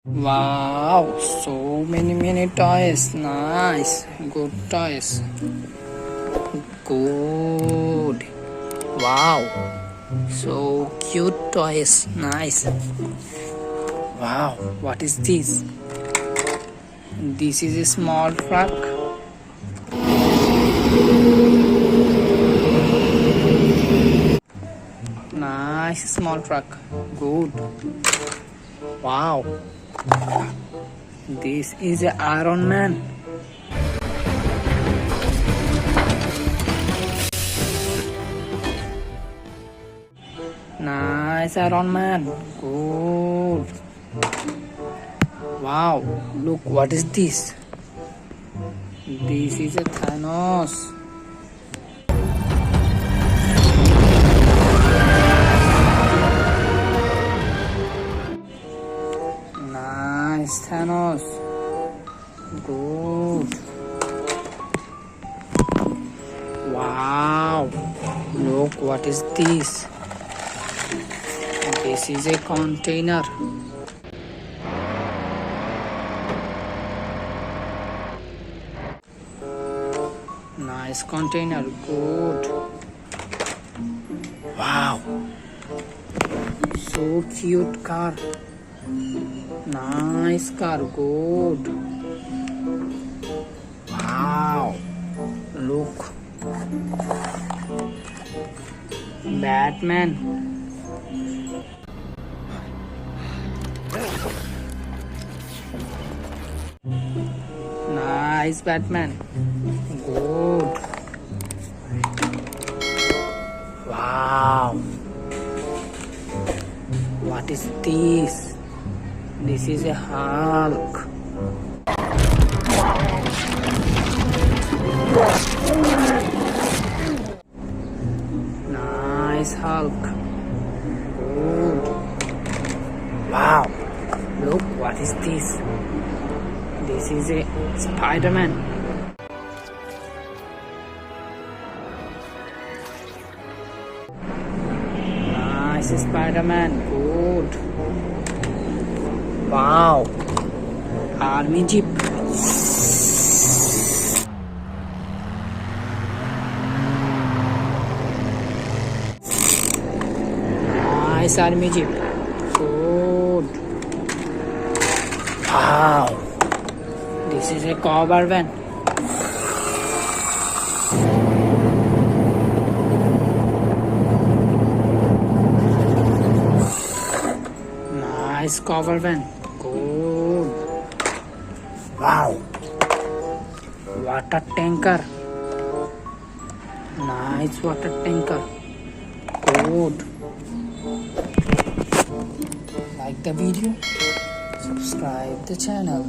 Wow, so many toys. Nice. Good toys. Good. Wow. So cute toys. Nice. Wow, what is this? This is a small truck. Nice small truck. Good. Wow. This is an Iron Man. Nice Iron Man. Good. Wow. Look, what is this? This is a Thanos. Nice Thanos. Good. Wow. Look, what is this? This is a container. Nice container. Good. Wow. So cute car. Nice car. Good. Wow. Look. Batman. Nice Batman. Good. Wow. What is this? This is a Hulk. Nice Hulk. Good. Wow. Look, what is this? This is a Spider-Man. Nice Spider-Man. Good. Wow. Army Jeep. Nice Army Jeep. Good. Wow. This is a cover van. Nice cover van. Good. Wow. Water tanker. Nice water tanker. Good. Like the video, subscribe the channel.